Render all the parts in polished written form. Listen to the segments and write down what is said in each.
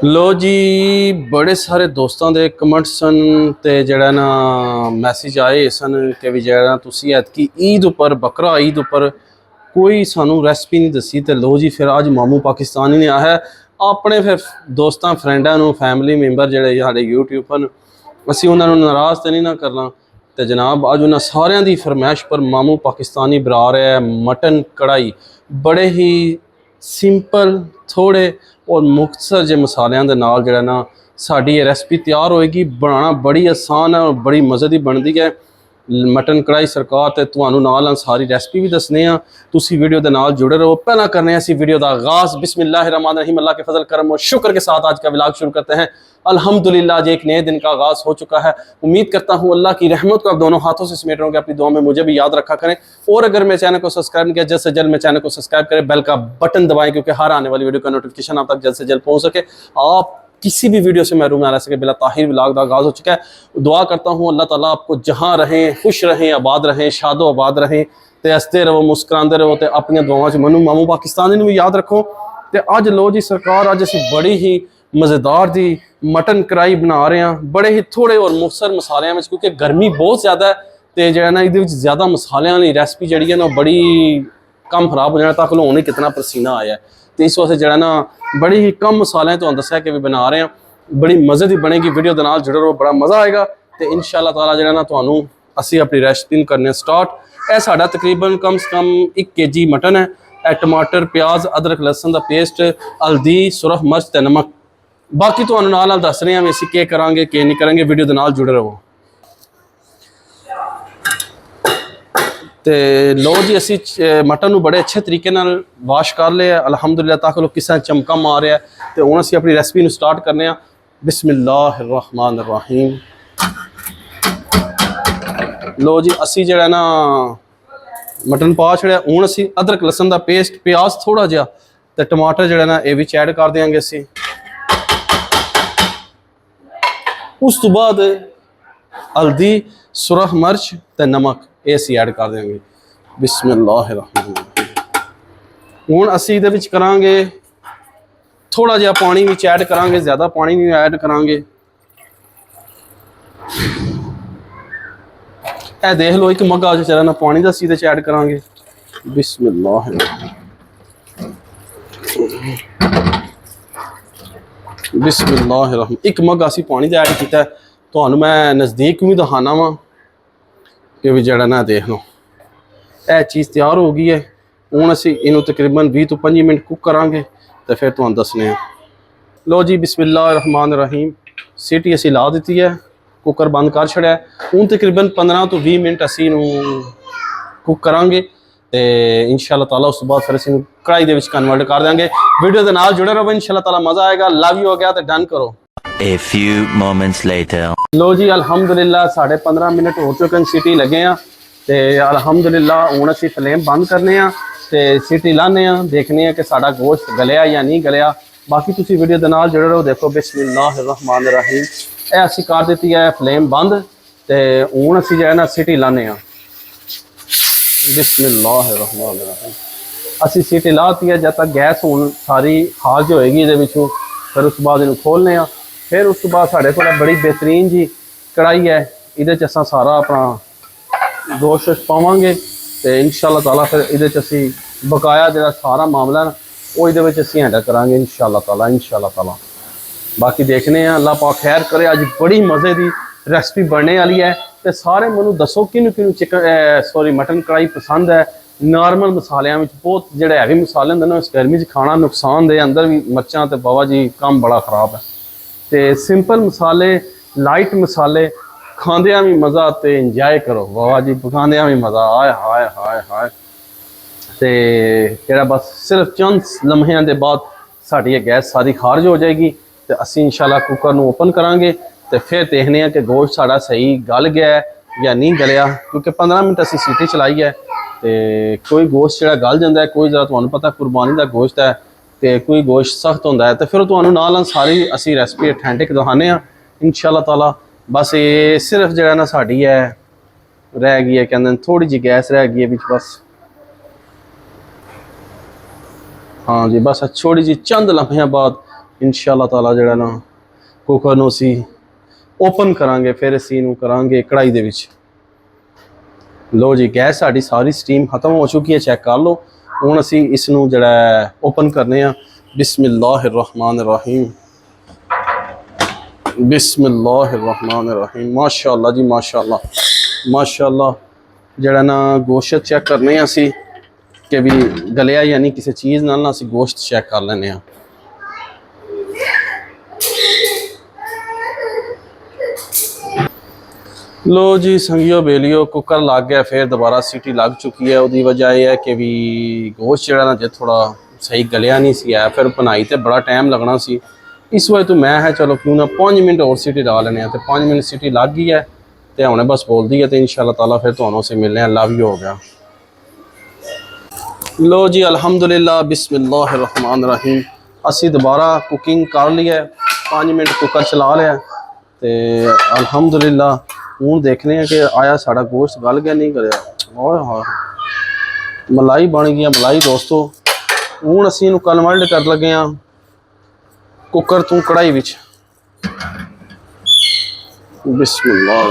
लो जी बड़े सारे दोस्तों के कमेंट सन ते जड़ा ना मैसेज आए सन कि भी जड़ा तुसी ऐतकी ईद उपर बकरा ईद उपर कोई सानू रेसिपी नहीं दसी ते लो जी फिर अज मामू पाकिस्तानी ने आया अपने फिर दोस्तों फ्रेंडा फैमिली मैंबर जड़े साढ़े यूट्यूब पर असी उन्होंने नाराज़ तो नहीं ना करना तो जनाब अज उन्होंने सारिया की फरमैश पर मामू पाकिस्तानी बना रहा है मटन कढ़ाई बड़े ही सिंपल थोड़े और मुख्तसर जे मसालियां दे नाल जिहड़ा ना साडी ये रेसिपी तैयार होएगी। बनाना बड़ी आसान है और बड़ी मज़े की बनती है। मटन कढ़ाई सरकार ते तुहानू नाल सारी रेसिपी भी दसने आ, तुसी वीडियो दे नाल जुड़े रहो। पहला करने असी वीडियो का आगाज़ बिस्मिल्लाहिर्रहमानिर्रहीम अल्लाह के फजल करम और शुक्र के साथ आज का व्लॉग शुरू करते हैं। अल्हम्दुलिल्लाह आज एक नए दिन का आगाज़ हो चुका है। उम्मीद करता हूँ अल्लाह की रहमत को आप दोनों हाथों से समेट रहोगे। अपनी दुआ में मुझे भी याद रखा करें और अगर मेरे चैनल को सब्सक्राइब नहीं किया जल्द से जल्द मेरे चैनल को सब्सक्राइब करें, बेल का बटन दबाएं क्योंकि हर आने वाली वीडियो का नोटिफिकेशन आप तक जल्द से जल्द पहुँच सके, आप किसी भी वीडियो से महरूम ना रह सके। बिला ताहिर व्लॉग का आगाज़ हो चुका है। दुआ करता हूँ अल्लाह ताला आपको जहाँ रहें खुश रहें, आबाद रहें, शादो आबाद रहें, तो हसते रहो, मुस्कुराते रहो, तो अपन दुआवां च मनु मामू पाकिस्तानी भी याद रखो। तो अज लो जी सरकार अज असी बड़ी ही मज़ेदार दी मटन कढ़ाई बना रहे हैं बड़े ही थोड़े और मुख्तसर मसालियां में, क्योंकि गर्मी बहुत ज़्यादा है तो जो है ना ये ज़्यादा मसालियां वाली रेसिपी जी है ना बड़ी कम खराब हो जाना। तक लो नहीं कितना पसीना आया है तो इस वास्ते जो है ना बड़ी ही कम मसाले तो दसा कि भी बना रहे हैं, बड़ी मज़े की बनेगी। वीडियो के नाल जुड़े रहो, बड़ा मज़ा आएगा। तो इंशाअल्लाह ताला जो है ना तुहानू असी अपनी रेसिपी करने स्टार्ट। यह साडा तकरीबन कम से कम 1 kg मटन है। टमाटर प्याज अदरक लहसुन का पेस्ट हल्दी सुरख मिर्च ते नमक, बाकी तो नाल दस रहे हैं भी असीं करांगे के नहीं करांगे। वीडियो के नाल जुड़े रहो। तो लो जी असी मटन को बड़े अच्छे तरीके नाल वाश कर लिया अल्हम्दुलिल्लाह, तक लो किस चमका मार रहा है। तो हुण असीं अपनी रेसिपी को स्टार्ट करने आ। बिस्मिल्लाहिर्रहमानिर्रहीम। लो जी असी जो ना मटन पा छड़िया। हुण असीं अदरक लहसुन का पेस्ट प्याज थोड़ा जिहा तो टमाटर जो ना ये विच ऐड कर देंगे असीं। उस तो बाद हल्दी सुरख मिर्च ते नमक ये असीं ऐड कर देंगे। बिस्मिल्लाहिर्रहमानिर्रहीम। हुण असीं इहदे विच करांगे थोड़ा जिहा पानी विच ऐड करांगे, ज़्यादा पानी नहीं ऐड करांगे। ए देख लो एक मग्गा जो ना पानी का असीं इहदे च ऐड करांगे। बिस्मिल्लाहिर्रहमानिर्रहीम। बिस्मिल्लाहिर्रहमानिर्रहीम। एक मग असी पानी का ऐड किया। तो मैं नज़दीक भी दिखाना वा कि भी जड़ा ना देख लो यह चीज़ तैयार हो गई है। हूँ असी इनू तकरीबन 20 तो 25 मिनट कुक करांगे तो फिर तुहानू दसने। लो जी बिस्मिल्लाहिर्रहमानिर्रहीम। सीटी असी ला दी है, कुकर बंद कर छड़िया। हूँ तकरीबन 15 तो 20 मिनट असी इनू कुक करांगे तो इंशाअल्लाह ताला उस बाद फिर असीं कढ़ाई दे विच कन्वर्ट कर देंगे। वीडियो के नाल जुड़े रहो, इंशाअल्लाह ताला मज़ा आएगा। लव यू हो गया तो डन करो। A few moments later. लो जी अल्हम्दुलिल्लाह 15.5 मिनट हो चुके हैं, सीटी लगे हैं तो अल्हम्दुलिल्लाह हुण असीं फ्लेम बंद करने तो सीटी लाने देखने कि साडा गोश्त गलिया या नहीं गलिया। बाकी तुसीं वीडियो के नाल जुड़े रहो। देखो बिस्मिल्लाहिर्रहमानिर्रहीम यह असीं कर दी है फ्लेम बंद तो हुण असीं जो है ना सीटी लाने। बिस्मिल्लाहिर्रहमानिर्रहीम असीं सीटी लाती है जब तक गैस हुण सारी खारज होएगी ये विचों, फिर उस बाद इनू खोलने। फिर उस तो बाद साढ़े को बड़ी बेहतरीन जी कढ़ाई है, ये असा सारा अपना गोश्त पावांगे तो इंशाअल्लाह ताला फिर ये असी बकाया जो सारा मामला वो ये असी हैंडल करांगे इंशाअल्लाह ताला। बाकी देखने अल्लाह पाक खैर करे। अज बड़ी मज़े की रेसिपी बनने वाली है तो सारे मैनू दसो किनू किनू चिकन मटन कढ़ाई पसंद है। नॉर्मल मसालियां बहुत जोड़े हैवी मसाले होंगे ना इस गर्मी खाना नुकसानदेह, अंदर भी मिर्चां तो बाबा जी काम बड़ा खराब है। तो सिंपल मसाले लाइट मसाले खांदिया भी मज़ा तो इंजॉय करो बाबा जी, पकांदिया भी मज़ा। हाय हाय हाय हाय। तो जेड़ा बस सिर्फ चंद लम्हियां के बाद साड़ी ये गैस सारी खारज हो जाएगी तो असी इंशाअल्लाह कुकर नू ओपन करांगे तो फिर देखने कि गोश्त साड़ा सही गल गया है या नहीं गलिया, क्योंकि 15 मिनट असी सीटी चलाई है। तो कोई गोश्त जो गल जाता है, कोई जरा तुहानू पता कुरबानी का गोश्त है तो कोई गोश्त सख्त होंदा है। तो फिर तुहानू नाल सारी असी रेसिपी ऑथेंटिक दिखाने इंशाअल्लाह ताला। बस ये सिर्फ जो ना साड़ी है रह गई है, कहते थोड़ी जी गैस रह गई है बिच बस। हाँ जी बस थोड़ी जी चंद लम्हियां बाद इंशाअल्लाह ताला ਜਿਹੜਾ ਨਾ ਕੁੱਕਰ ਨੂੰ ਅਸੀਂ ਓਪਨ ਕਰਾਂਗੇ, ਫਿਰ ਅਸੀਂ ਇਹਨੂੰ ਕਰਾਂਗੇ ਕੜਾਈ ਦੇ ਵਿੱਚ। ਲੋ ਜੀ ਗੈਸ ਸਾਡੀ ਸਾਰੀ ਸਟੀਮ ਖਤਮ ਹੋ ਚੁੱਕੀ ਹੈ, ਚੈੱਕ ਕਰ ਲਓ। ਹੁਣ ਅਸੀਂ ਇਸ ਨੂੰ ਜਿਹੜਾ ਓਪਨ ਕਰਨੇ ਆ। बिस्मिल्लाहिर्रहमानिर्रहीम, बिस्मिल्लाहिर्रहमानिर्रहीम। माशाअल्लाह जी माशाअल्लाह माशाअल्लाह। ਜਿਹੜਾ ਨਾ ਗੋਸ਼ਤ ਚੈੱਕ ਕਰਨੇ ਆ ਅਸੀਂ ਕਿ ਵੀ ਗਲਿਆ ਯਾਨੀ ਕਿਸੇ ਚੀਜ਼ ਨਾਲ ਨਾ ਅਸੀਂ ਗੋਸ਼ਤ ਚੈੱਕ ਕਰ ਲੈਂਦੇ ਆ। लो जी संगियो बेलियो कुकर लग गया, फिर दोबारा सीटी लग चुकी है। उसकी वजह यह है कि भी गोश्त जड़ा ना जो थोड़ा सही गलिया नहीं सी है, फिर बनाई तो बड़ा टाइम लगना सी। इस वजह तो मैं है चलो क्यों ना 5 मिनट और सीटी ला लेने, तो 5 मिनट सीटी लग गई है तो हमने बस बोल दी है। तो इंशाल्लाह ताला फिर तुहानू से मिलने हैं। लव यू हो गया। लो जी अल्हम्दुलिल्लाह बिस्मिल्लाहिर्रहमानिर्रहीम। असी दोबारा कुकिंग कर ली है, 5 मिनट कुकर चला लिया तो अल्हम्दुलिल्लाह हूँ देखने कि आया साड़ा गोश्त गल गया नहीं गलिया। ओए हाँ मलाई बन गई मलाई दोस्तों। हूँ असी इनू कन्वर्ट कर लगे हाँ कुकर तू कढ़ाई विच। बिस्मिल्लाह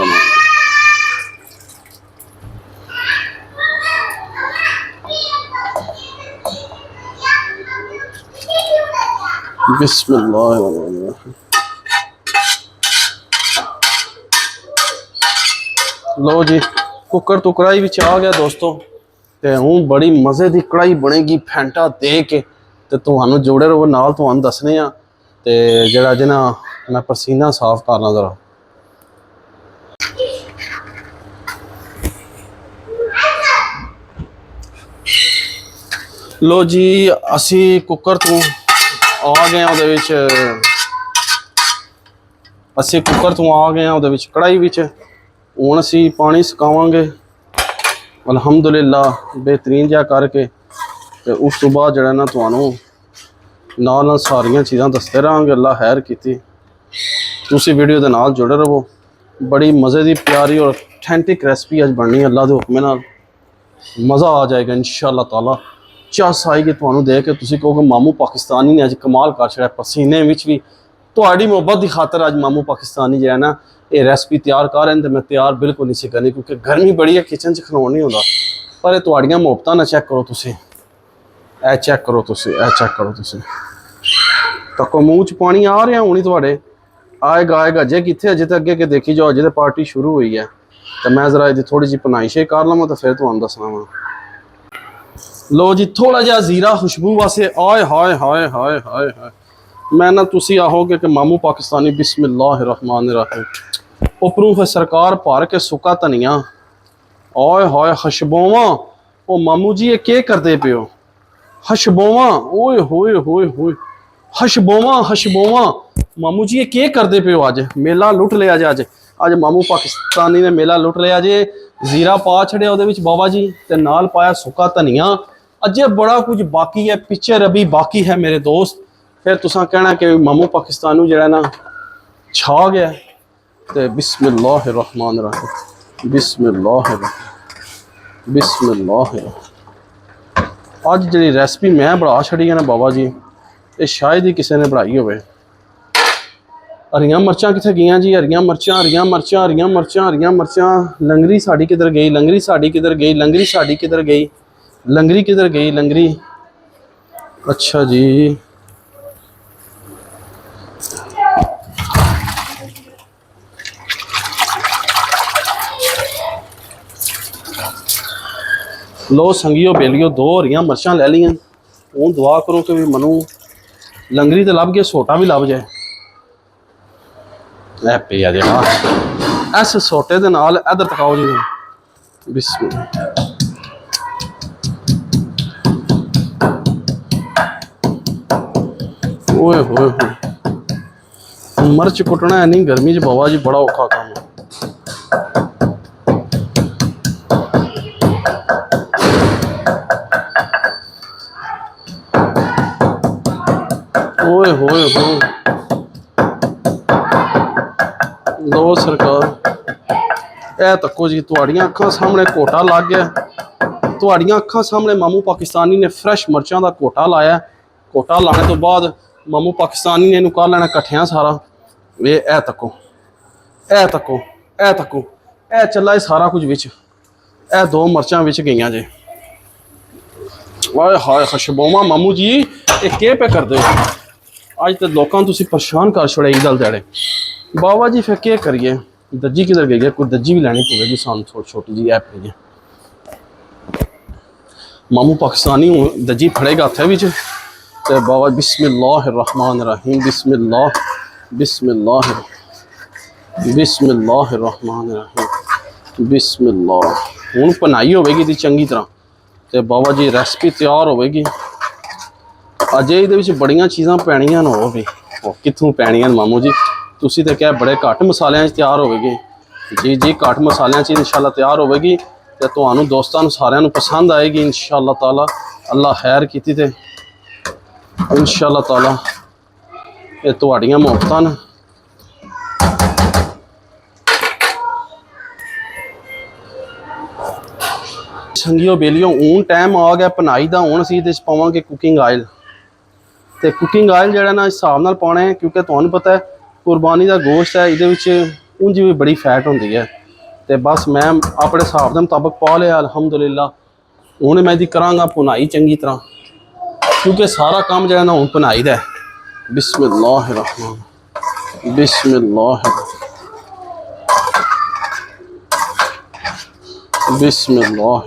बिस्मिल्लाह। लो जी कुकर तो कढ़ाई भी आ गया दोस्तों। तो हूँ बड़ी मज़े की कढ़ाई बनेगी फैंटा दे के, तो तुहानू जुड़े रहो नाल, तुहानू दसने आ। तो जरा जिना मैं पसीना साफ करना जरा। लो जी असी कुकर तो आ गए उहदे विच, असी कुकर तो आ गए उहदे विच कढ़ाई विच। ਹੁਣ ਅਸੀਂ ਪਾਣੀ ਸੁਕਾਵਾਂਗੇ ਅਲਹਮਦੁਲਿल्लाह बेहतरीन ਜਿਹਾ ਕਰਕੇ। ਤੇ ਉਸ ਤੋਂ ਬਾਅਦ ਜਿਹੜਾ ਨਾ ਤੁਹਾਨੂੰ ਨਾਲ ਸਾਰੀਆਂ ਚੀਜ਼ਾਂ ਦੱਸਦੇ ਰਹਾਂਗੇ। ਅੱਲਾ ਖੈਰ ਕੀਤੀ, ਤੁਸੀਂ ਵੀਡੀਓ ਦੇ ਨਾਲ ਜੁੜੇ ਰਹੋ। ਬੜੀ ਮਜ਼ੇ ਦੀ ਪਿਆਰੀ ਔਰ ਅਥੈਂਟਿਕ ਰੈਸਪੀ ਅੱਜ ਬਣਨੀ ਅੱਲਾ ਦੇ ਹੁਕਮ ਨਾਲ। ਮਜ਼ਾ ਆ ਜਾਏਗਾ इंशाअल्लाह ताला। ਚੱਸ ਆਏਗੀ ਤੁਹਾਨੂੰ ਦੇਖ ਕੇ, ਤੁਸੀਂ ਕਹੋਗੇ ਮਾਮੂ ਪਾਕਿਸਤਾਨੀ ਨੇ ਅੱਜ ਕਮਾਲ ਕਰ ਛੜਿਆ। ਪਸੀਨੇ ਵਿੱਚ ਵੀ ਤੁਹਾਡੀ ਮੁਹੱਬਤ ਦੀ ਖਾਤਰ ਅੱਜ ਮਾਮੂ ਪਾਕਿਸਤਾਨੀ ਜਿਹੜਾ ਨਾ ये रेसिपी तैयार कर रहे हैं। तो मैं तैयार बिल्कुल नहीं सी करनी क्योंकि गर्मी बड़ी है, किचन च खलोन नहीं होता। पर ये तुहाड़ियां मुहब्बतां ना चेक करो तुसी, ए चेक करो तुसी, ए चेक करो तुसी। तको मूँह च पानी आ रहा होनी तुहाड़े, आएगा आएगा जे कित्थे अजे तो अगे के देखी जाओ। अजे तो पार्टी शुरू हुई है तो मैं जरा इसकी थोड़ी जी पनाइश कर लवां तो फिर तुहानू दसना वा। लो जी थोड़ा जिहा जीरा खुशबू वास्ते। आए हाय हाय हाय हाय हाय। मैं ना तुसी आहोगे कि मामू पाकिस्तानी बिस्मिल्लाहिर्रहमानिर्रहीम। उपरों फिर सरकार भर के सुक्का धनिया। आए हाय हशबोवा। ओ मामू जी ये क्या करते पे हो? हशबोवा ओए होए होए होए। हशबोवा हशबोवा। मामू जी ये क्या करते पे हो? अज मेला लुट लिया जे। अज मामू पाकिस्तानी ने मेला लुट लिया जे। जीरा पा छड़िया उहदे विच बाबा जी, ते नाल पाया सुक्का धनिया। अजे बड़ा कुछ बाकी है, पिक्चर अभी बाकी है मेरे दोस्त। फिर तुसां कहना कि मामू पाकिस्तानू जड़ा ना छा गया। तो बिस्मिल्लाहिर्रहमानिर्रहीम बिस्मिल्लाहिर्रहमानिर्रहीम बिस्मिल्लाहिर्रहमानिर्रहीम। अज जी रेसिपी मैं बना छड़ी है ना बाबा जी, ये शायद ही किसी ने बनाई होवे। हरियां मर्चां कित्थे गईयां जी? हरियां मर्चां हरियां मर्चां हरियां मर्चां हरियां मर्चां। लंगरी साड़ी किधर गई? लंगरी साड़ी किधर गई? लंगरी साड़ी किधर गई? लंगरी किधर गई? लंगरी अच्छा जी। लो संगियो बेलियो 2 हरियां मर्चां ले लियां। हूँ दुआ करो कि मनु लंगरी तो लभ गया, सोटा भी लभ जाए। ए पिया जे हाँ इस सोटे दे नाल इधर तकाओ जी। बिस्मिल्लाह ओए होए होए। मर्च कुटना है नहीं गर्मी च बाबा जी बड़ा औखा काम है। ओए होए होए। लो सरकार ए तको जी तुहाड़ियां अखां सामने कोटा लग गया। तुहाड़ियां अखां सामने मामू पाकिस्तानी ने फ्रैश मर्चां दा कोटा लाया। कोटा लाने तो बाद ਮਾਮੂ ਪਾਕਿਸਤਾਨੀ ਨੇ ਇਹਨੂੰ ਕਰ ਲੈਣਾ ਇਕੱਠਿਆਂ ਸਾਰਾ। ਇਹ ਤੱਕੋ, ਇਹ ਤੱਕੋ, ਇਹ ਤੱਕੋ, ਇਹ ਚੱਲਾ ਇਹ ਸਾਰਾ ਕੁਝ ਵਿੱਚ। ਇਹ 2 ਮਿਰਚਾਂ ਵਿੱਚ ਗਈਆਂ ਜੇ। ਵਾਏ ਹਾਏ ਖੁਸ਼ਬੂਵਾਂ ਮਾਮੂ ਜੀ ਇਹ ਕੀ ਪੇ ਕਰਦੇ ਹੋ? ਅੱਜ ਤੇ ਲੋਕਾਂ ਨੂੰ ਤੁਸੀਂ ਪਰੇਸ਼ਾਨ ਕਰ ਛੜੇ ਈਦ ਵਾਲੇ ਦਿਹਾੜੇ। ਬਾਬਾ ਜੀ ਫਿਰ ਕੀ ਕਰੀਏ? ਦੱਜੀ ਕਿਧਰ ਗਈ ਹੈ? ਕੋਈ ਦੱਜੀ ਵੀ ਲੈਣੀ ਪਵੇਗੀ ਸਾਨੂੰ। ਛੋਟੀ ਜੀ ਐਪ ਹੈ ਮਾਮੂ ਪਾਕਿਸਤਾਨੀ ਦੱਜੀ ਫੜੇਗਾ ਹੱਥ ਵਿੱਚ ਤੇ ਬਾਬਾ ਬਿਸਮਿल्लाह रहमान रहीम बिस्मिल्लाह बिस्मिल्लाह बिस्मिल्लाह रहमान रहीम बिस्मिल्लाह। ਹੁਣ ਬਣਾਈ ਹੋਵੇਗੀ ਦੀ ਚੰਗੀ ਤਰ੍ਹਾਂ ਤੇ ਬਾਬਾ ਜੀ ਰੈਸਪੀ ਤਿਆਰ ਹੋਵੇਗੀ। ਅਜੇ ਇਹਦੇ ਵਿੱਚ ਬੜੀਆਂ ਚੀਜ਼ਾਂ ਪੈਣੀਆਂ ਨੇ। ਉਹ ਵੀ ਉਹ ਕਿੱਥੋਂ ਪੈਣੀਆਂ ਮਾਮੂ ਜੀ? ਤੁਸੀਂ ਤਾਂ ਕਿਹਾ ਬੜੇ ਘੱਟ ਮਸਾਲਿਆਂ 'ਚ ਤਿਆਰ ਹੋਵੇਗੀ। ਜੀ ਜੀ ਘੱਟ ਮਸਾਲਿਆਂ 'ਚ ਇਨਸ਼ਾਅੱਲਾ ਤਿਆਰ ਹੋਵੇਗੀ ਤੇ ਤੁਹਾਨੂੰ ਦੋਸਤਾਂ ਨੂੰ ਸਾਰਿਆਂ ਨੂੰ ਪਸੰਦ ਆਏਗੀ ਇਨਸ਼ਾਅੱਲਾ ਤਾਲਾ। ਅੱਲਾ ਖੈਰ ਕੀਤੀ ਤੇ ਇਨਸ਼ਾਅੱਲਾ ਤਾਲਾ ਇਹ ਤੁਹਾਡੀਆਂ ਮੁਹੱਬਤਾਂ ਨੇ। ਸੰਗੀਓ ਬੇਲੀਓ ਹੁਣ ਟਾਈਮ ਆ ਗਿਆ ਪਨਾਈ ਦਾ। ਹੁਣ ਅਸੀਂ ਇਹਦੇ 'ਚ ਪਾਵਾਂਗੇ ਕੁਕਿੰਗ ਆਇਲ। ਤੇ ਕੁਕਿੰਗ ਆਇਲ ਜਿਹੜਾ ਨਾ ਹਿਸਾਬ ਨਾਲ ਪਾਉਣਾ ਹੈ ਕਿਉਂਕਿ ਤੁਹਾਨੂੰ ਪਤਾ ਹੈ ਕੁਰਬਾਨੀ ਦਾ ਗੋਸ਼ਤ ਹੈ, ਇਹਦੇ ਵਿੱਚ ਉਂਝ ਵੀ ਬੜੀ ਫੈਟ ਹੁੰਦੀ ਹੈ। ਤੇ ਬਸ ਮੈਂ ਆਪਣੇ ਹਿਸਾਬ ਦੇ ਮੁਤਾਬਕ ਪਾ ਲਿਆ ਅਲਹਮਦੁਲਿਲਾ। ਹੁਣ ਮੈਂ ਇਹਦੀ ਕਰਾਂਗਾ ਭੁਨਾਈ ਚੰਗੀ ਤਰ੍ਹਾਂ ਕਿਉਂਕਿ ਸਾਰਾ ਕੰਮ ਜਿਹੜਾ ਨਾ ਹੁਣ ਭੁਨਾਈ ਦਾ ਹੈ। ਬਿਸਮਿल्लाह रहमान बिस्मिल्लाह बिस्मिल्लाह।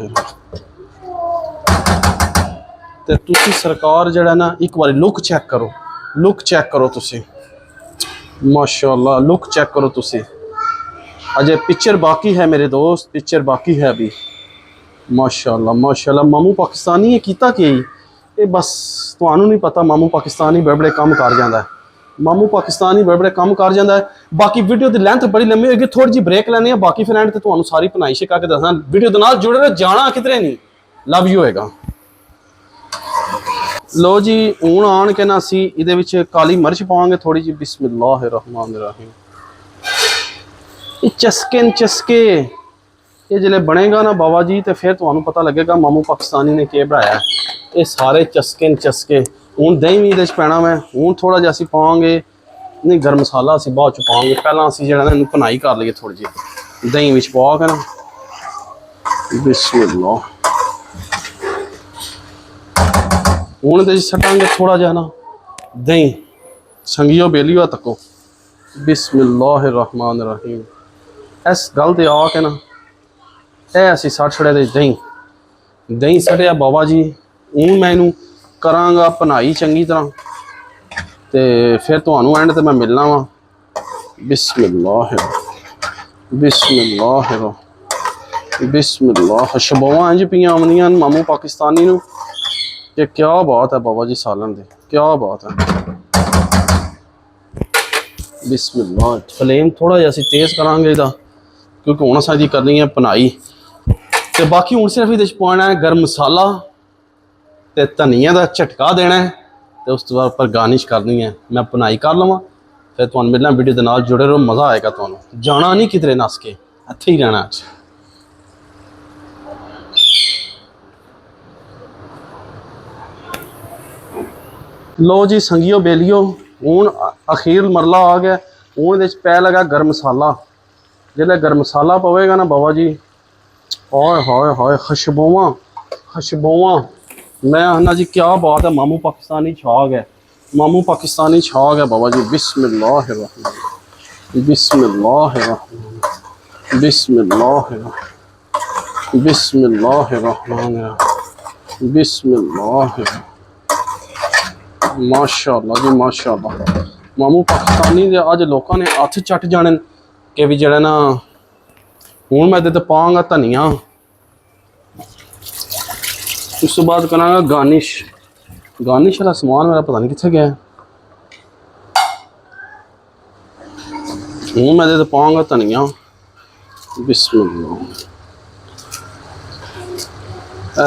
ਤੇ ਤੁਸੀਂ ਸਰਕਾਰ ਜਿਹੜਾ ਨਾ ਇੱਕ ਵਾਰੀ ਲੁੱਕ ਚੈੱਕ ਕਰੋ, ਲੁੱਕ ਚੈੱਕ ਕਰੋ ਤੁਸੀਂ। माशाल्लाह लुक चेक करो तुसी। अजय पिक्चर बाकी है मेरे दोस्त, पिक्चर बाकी है अभी। माशाल्लाह माशाल्लाह। मामू पाकिस्तानी कीता कि ये बस तुहानू नहीं पता। मामू पाकिस्तानी बड़े बड़े काम कर जाता है। मामू पाकिस्तानी बड़े बड़े काम कर जाता है। बाकी वीडियो की लेंथ बड़ी लंबी होगी, थोड़ी जी ब्रेक लेनी है। बाकी फिर एंड ते तुहानू सारी भनाई शिका के दसना। वीडियो के नाल जुड़े रहो, जाना किधरे नहीं। लव यू होएगा। लो जी हूँ आन के ना असी इहदे विच काली मिर्च पावांगे थोड़ी जी। बिस्मिल्लाह रहमान रहीम। ये चस्के न चस्के ये जिले बनेगा ना बाबा जी तो फिर तुहानू पता लगेगा मामू पाकिस्तानी ने क्या बनाया। ये सारे चस्के न चस्के। हूँ दही भी इहदे च पैना मैं। हूँ थोड़ा जिहा असी पावांगे नहीं गर्म मसाला असी बाद च पावांगे। पहला असी जिहड़ा ना इहनू भुनाई कर लईए थोड़ी जी दही विच पा के ना। बिस्मिल्लाह। हूँ ये सटांगे थोड़ा जहा ना दही। संगियो बेलियो तको। बिस्मिल्लाह रहमान रहीम। इस गल ते आके ना ए असी सट छड़े दे दही। दही सटिया बाबा जी। हूँ मैं इनू करांगा भनाई चंगी तरह ते फिर तुहानू एंड ते मैं मिलना वा। बिस्मिल्लाह बिस्मिल्लाह बिस्मिल्लाह। शबोवां इंज पियां आमदियां मामू पाकिस्तानी नू कि क्या बात है बाबा जी सालन दे, क्या बात है। बिस्मिल्लाह। फ्लेम थोड़ा जिहा असीं तेज़ करांगे इहदा क्योंकि हुण असां जी करनी है भनाई। ते बाकी हुण सिर्फ इहदे च पाना है गर्म मसाला ते धनिया दा झटका देना है ते उस तो बाद उपर गार्निश करनी है। मैं भनाई कर लवां फिर तुहानू मिलना। वीडियो दे नाल जुड़े रहो, मज़ा आएगा तुहानू। जाना नहीं किधरे नस के, इत्थे ही रहना अज। लो जी संगियो बेलियो हूँ अखीर मरला आ गया। हूँ ये पै लगा गर्म मसाला। जिसले गर्म मसाला पवेगा ना बाबा जी हाय हाय हाय खुशबूवां खुशबूवां। मैं आना जी क्या बात है। मामू पाकिस्तानी छा गया, मामू पाकिस्तानी छा गया बाबा जी। बिस्मिल्लाह बिस्मिल्लाह बिस्मिल्लाह बिस्मिल्लाह बिस्मिल्लाह। माशाअल्लाह जी माशाअल्लाह। मामू पाकिस्तानी दे अज लोगों ने हथ चट जाने कि भी जड़ा ना। हूँ मैं इहदे ते पांगा धनिया। उस तो बाद करांगा गार्निश। गार्निश वाला समान मेरा पता नहीं कित्थे गया। हूँ मैं इहदे ते पांगा धनिया। बिस्मिल्लाह।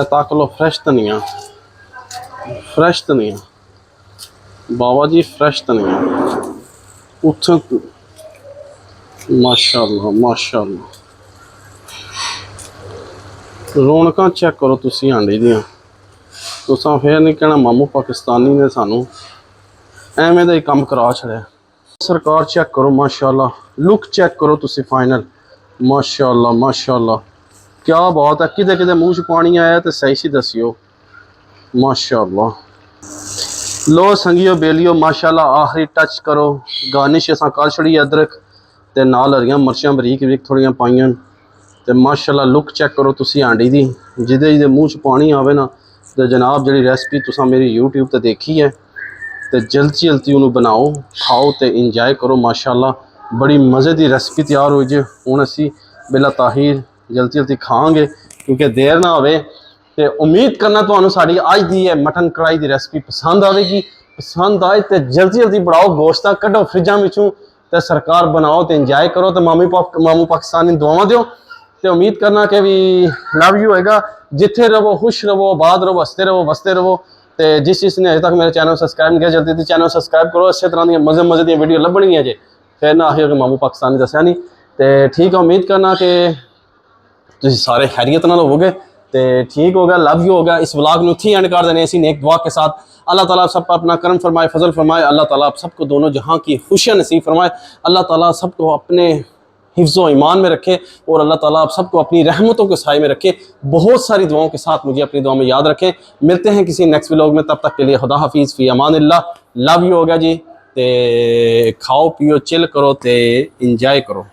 तक लो फ्रैश धनिया, फ्रैश धनिया बाबा जी, फ्रैश धनिया उत्थों। माशाअल्लाह माशाअल्लाह। रौनकां चेक करो तुसीं हांडी दियां। तुसां फिर नहीं कहना मामू पाकिस्तानी ने सानू ਐਵੇਂ ਦਾ ਹੀ ਕੰਮ ਕਰਾ ਛੜਿਆ। ਸਰਕਾਰ ਚੈੱਕ ਕਰੋ ਮਾਸ਼ਾਅੱਲਾ, ਲੁੱਕ ਚੈੱਕ ਕਰੋ ਤੁਸੀਂ ਫਾਈਨਲ, ਮਾਸ਼ਾਅੱਲਾ ਮਾਸ਼ਾਅੱਲਾ क्या बात है। किते किते मूँह च पानी आया तो सही सी दसियो माशाअल्लाह। लो संगियो बेलियो माशाअल्लाह आखिरी टच करो। गार्निश असां कर छड़ी अदरक ते नाल हरियां मिर्चां बरीक बरीक थोड़ियां पाइयां ते माशाअल्लाह लुक चेक करो तुसी हांडी दी। जिदे जिदे मूँह च पानी आवे ना ते जनाब जिहड़ी रेसिपी तुसां मेरी यूट्यूब ते देखी है तो जल्दी जल्दी उन्होंने बनाओ, खाओ तो इंजॉय करो माशाअल्लाह। बड़ी मज़े की रेसिपी तैयार हो जे। हुण असी बिला ताहिर जल्दी जल्दी खावांगे क्योंकि देर ना होवे ते उम्मीद करना तुहानू साडी अज दी है मटन कढ़ाई की रेसिपी पसंद आएगी। पसंद आए तो जल्दी जल्दी बनाओ, गोश्त कड्डो फ्रिजा विचों ते सरकार बनाओ तो इंजॉय करो तो मामू पाकिस्तानी दुआवां दिओ तो उम्मीद करना कि भी लव यू होएगा। जिथे रहो खुश रहो, आबाद रहो, हसते रहो, बसते रहो। तो जिस चीज़ ने अजे तक मेरे चैनल सब्सक्राइब नहीं किया जल्दी चैनल सब्सक्राइब करो। इस तरह दी मज़े मज़े दी वीडियो लभणियां जे, फिर ना आखियो कि मामू पाकिस्तानी दस्या नहीं। तो ठीक है, उम्मीद करना कि तुसीं सारे खैरियत नाल होवोगे तो ठीक होगा। लव यू होगा। इस व्लॉग में इत्थे एंड कर देने इसी नेक दुआ के साथ। अल्लाह ताला आप सब पर अपना करम फरमाए, फजल फरमाए। अल्लाह ताला आप सबको दोनों जहां की खुशियाँ नसीब फरमाए। अल्लाह ताला सबको अपने हिफ्ज़ो ईमान में रखे और अल्लाह ताला आप सबको अपनी रहमतों के साए में रखे। बहुत सारी दुआओं के साथ मुझे अपनी दुआ में याद रखें। मिलते हैं किसी नेक्स्ट व्लॉग में, तब तक के लिए खुदा हाफिज़, फ़ी अमानिल्लाह। लव यू होगा जी। ते खाओ पियो चिल करो ते इंजॉय करो।